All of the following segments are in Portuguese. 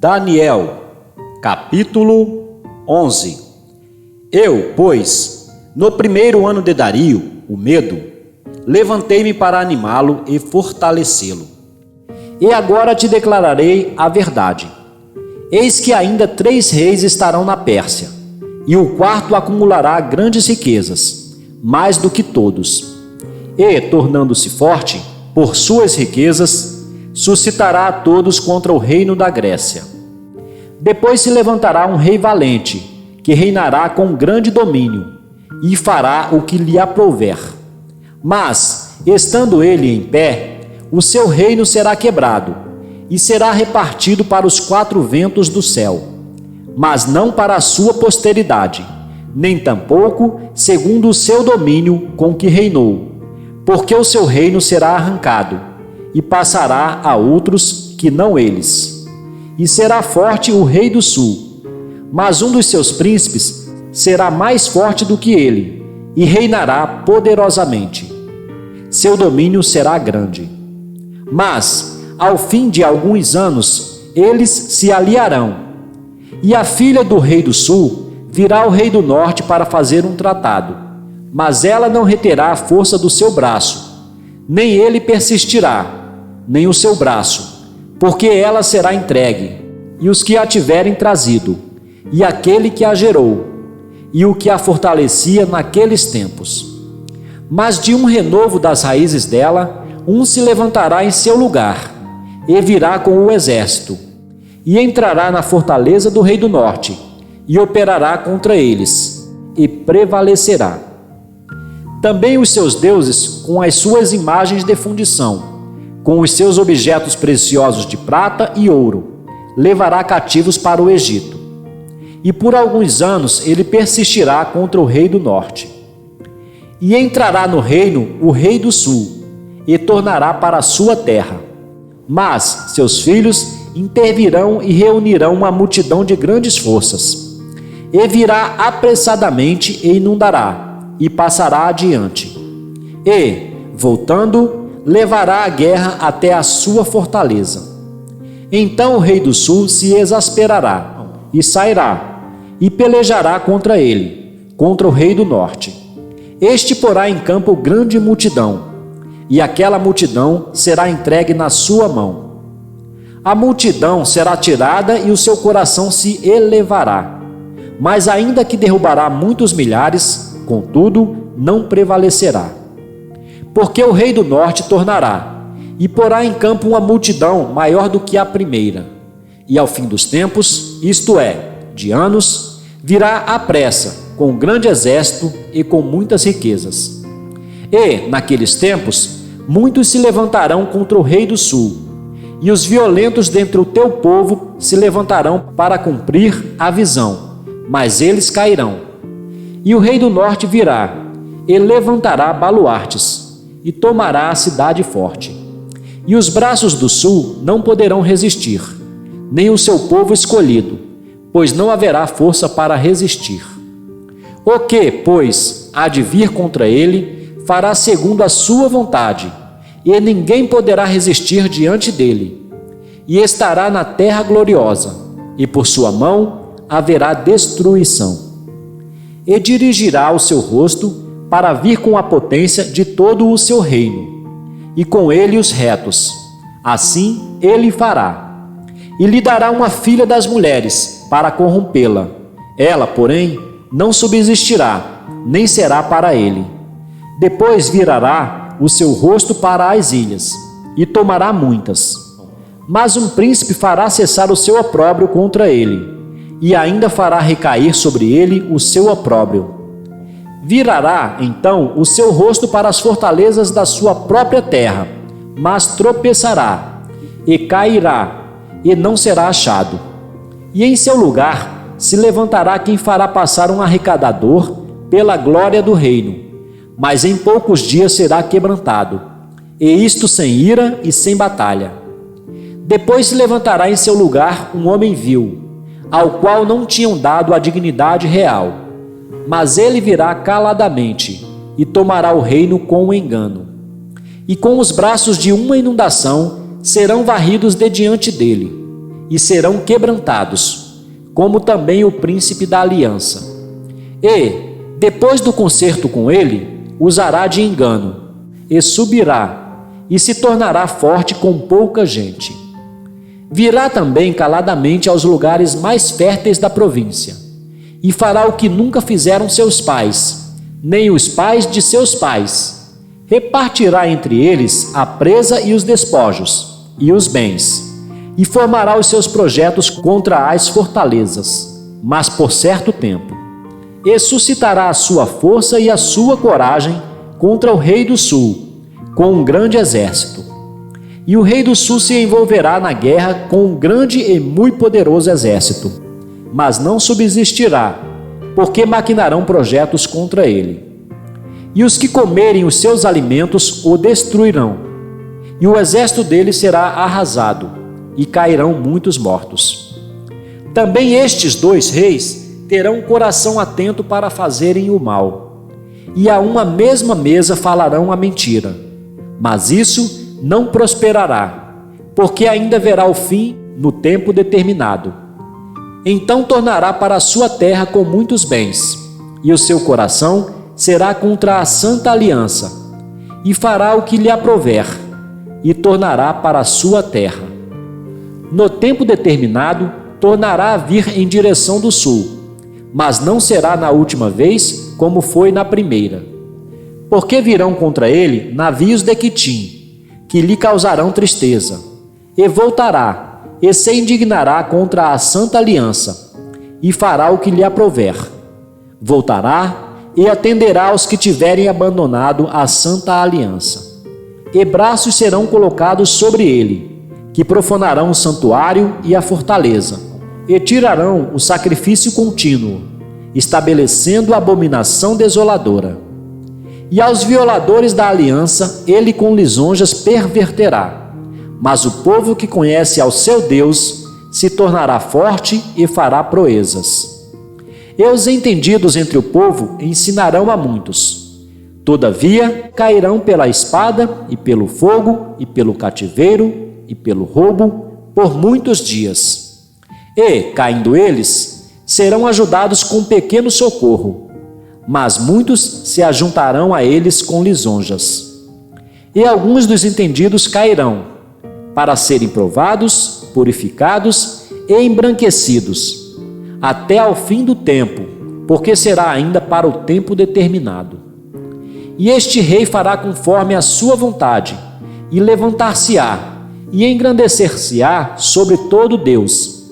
Daniel, capítulo 11. Eu, pois, no primeiro ano de Dario, o Medo, levantei-me para animá-lo e fortalecê-lo. E agora te declararei a verdade. Eis que ainda 3 reis estarão na Pérsia, e o quarto acumulará grandes riquezas, mais do que todos. E, tornando-se forte, por suas riquezas, suscitará a todos contra o reino da Grécia. Depois se levantará um rei valente, que reinará com grande domínio, e fará o que lhe aprouver. Mas, estando ele em pé, o seu reino será quebrado, e será repartido para os 4 ventos do céu, mas não para a sua posteridade, nem tampouco segundo o seu domínio com que reinou, porque o seu reino será arrancado, e passará a outros que não eles. E será forte o rei do sul, mas um dos seus príncipes será mais forte do que ele, e reinará poderosamente. Seu domínio será grande. Mas, ao fim de alguns anos, eles se aliarão. E a filha do rei do sul virá ao rei do norte para fazer um tratado, mas ela não reterá a força do seu braço, nem ele persistirá, nem o seu braço, porque ela será entregue, e os que a tiverem trazido, e aquele que a gerou, e o que a fortalecia naqueles tempos. Mas de um renovo das raízes dela, um se levantará em seu lugar, e virá com o exército, e entrará na fortaleza do rei do norte, e operará contra eles, e prevalecerá. Também os seus deuses, com as suas imagens de fundição, com os seus objetos preciosos de prata e ouro, levará cativos para o Egito. E por alguns anos ele persistirá contra o rei do norte. E entrará no reino o rei do sul, e tornará para a sua terra. Mas seus filhos intervirão e reunirão uma multidão de grandes forças. E virá apressadamente e inundará, e passará adiante. E, voltando, levará a guerra até a sua fortaleza. Então o rei do sul se exasperará, e sairá, e pelejará contra ele, contra o rei do norte. Este porá em campo grande multidão, e aquela multidão será entregue na sua mão. A multidão será tirada e o seu coração se elevará, mas ainda que derrubará muitos milhares, contudo, não prevalecerá. Porque o rei do norte tornará, e porá em campo uma multidão maior do que a primeira. E ao fim dos tempos, isto é, de anos, virá à pressa, com grande exército e com muitas riquezas. E, naqueles tempos, muitos se levantarão contra o rei do sul, e os violentos dentre o teu povo se levantarão para cumprir a visão, mas eles cairão. E o rei do norte virá, e levantará baluartes, e tomará a cidade forte. E os braços do sul não poderão resistir, nem o seu povo escolhido, pois não haverá força para resistir. O que, pois, há de vir contra ele, fará segundo a sua vontade, e ninguém poderá resistir diante dele. E estará na terra gloriosa, e por sua mão haverá destruição. E dirigirá o seu rosto para vir com a potência de todo o seu reino, e com ele os retos. Assim ele fará. E lhe dará uma filha das mulheres, para corrompê-la. Ela, porém, não subsistirá, nem será para ele. Depois virará o seu rosto para as ilhas, e tomará muitas. Mas um príncipe fará cessar o seu opróbrio contra ele, e ainda fará recair sobre ele o seu opróbrio. Virará, então, o seu rosto para as fortalezas da sua própria terra, mas tropeçará, e cairá, e não será achado. E em seu lugar se levantará quem fará passar um arrecadador pela glória do reino, mas em poucos dias será quebrantado, e isto sem ira e sem batalha. Depois se levantará em seu lugar um homem vil, ao qual não tinham dado a dignidade real, mas ele virá caladamente e tomará o reino com o engano. E com os braços de uma inundação serão varridos de diante dele, e serão quebrantados, como também o príncipe da aliança. E, depois do concerto com ele, usará de engano, e subirá, e se tornará forte com pouca gente. Virá também caladamente aos lugares mais férteis da província, e fará o que nunca fizeram seus pais, nem os pais de seus pais. Repartirá entre eles a presa e os despojos, e os bens, e formará os seus projetos contra as fortalezas, mas por certo tempo. E suscitará a sua força e a sua coragem contra o rei do sul, com um grande exército. E o rei do sul se envolverá na guerra com um grande e muito poderoso exército, mas não subsistirá, porque maquinarão projetos contra ele. E os que comerem os seus alimentos o destruirão, e o exército dele será arrasado, e cairão muitos mortos. Também estes dois reis terão um coração atento para fazerem o mal, e a uma mesma mesa falarão a mentira, mas isso não prosperará, porque ainda verá o fim no tempo determinado. Então tornará para a sua terra com muitos bens, e o seu coração será contra a santa aliança, e fará o que lhe aprouver, e tornará para a sua terra. No tempo determinado, tornará a vir em direção do sul, mas não será na última vez como foi na primeira. Porque virão contra ele navios de Quitim, que lhe causarão tristeza, e voltará, e se indignará contra a santa aliança, e fará o que lhe aprouver. Voltará e atenderá aos que tiverem abandonado a santa aliança. E braços serão colocados sobre ele, que profanarão o santuário e a fortaleza, e tirarão o sacrifício contínuo, estabelecendo a abominação desoladora. E aos violadores da aliança ele com lisonjas perverterá, mas o povo que conhece ao seu Deus se tornará forte e fará proezas. E os entendidos entre o povo ensinarão a muitos. Todavia cairão pela espada e pelo fogo e pelo cativeiro e pelo roubo por muitos dias. E, caindo eles, serão ajudados com pequeno socorro, mas muitos se ajuntarão a eles com lisonjas. E alguns dos entendidos cairão, para serem provados, purificados e embranquecidos, até ao fim do tempo, porque será ainda para o tempo determinado. E este rei fará conforme a sua vontade, e levantar-se-á, e engrandecer-se-á sobre todo Deus,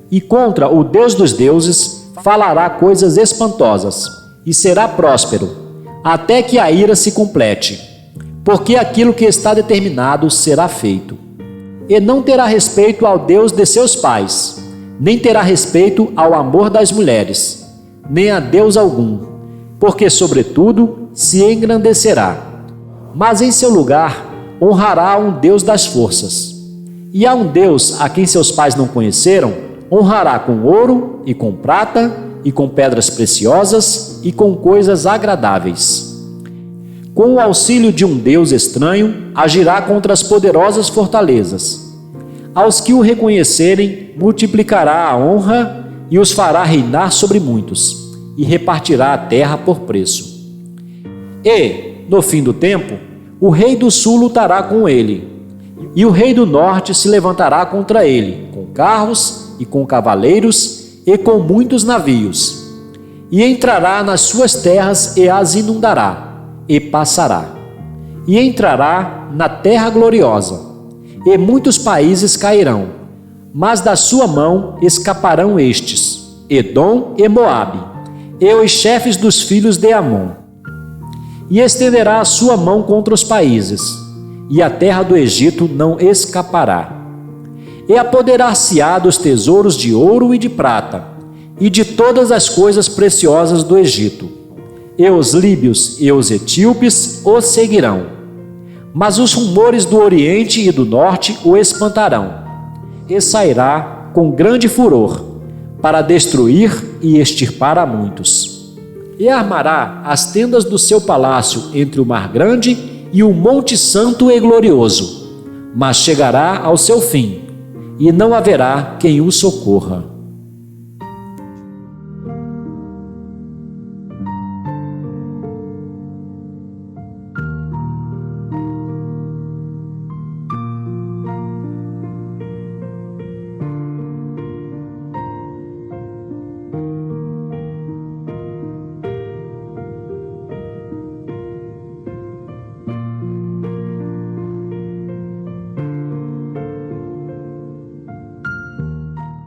e contra o Deus dos deuses falará coisas espantosas, e será próspero, até que a ira se complete, porque aquilo que está determinado será feito. E não terá respeito ao Deus de seus pais, nem terá respeito ao amor das mulheres, nem a Deus algum, porque, sobretudo, se engrandecerá. Mas em seu lugar honrará um Deus das forças. E a um Deus a quem seus pais não conheceram, honrará com ouro e com prata e com pedras preciosas e com coisas agradáveis. Com o auxílio de um Deus estranho, agirá contra as poderosas fortalezas. Aos que o reconhecerem, multiplicará a honra e os fará reinar sobre muitos, e repartirá a terra por preço. E, no fim do tempo, o rei do sul lutará com ele, e o rei do norte se levantará contra ele, com carros e com cavaleiros e com muitos navios, e entrará nas suas terras e as inundará, e passará. E entrará na terra gloriosa, e muitos países cairão, mas da sua mão escaparão estes, Edom e Moabe, e os chefes dos filhos de Amon. E estenderá a sua mão contra os países, e a terra do Egito não escapará. E apoderar-se-á dos tesouros de ouro e de prata, e de todas as coisas preciosas do Egito. E os líbios e os etíopes o seguirão. Mas os rumores do Oriente e do Norte o espantarão, e sairá com grande furor, para destruir e extirpar a muitos. E armará as tendas do seu palácio entre o mar grande e o monte santo e glorioso, mas chegará ao seu fim, e não haverá quem o socorra.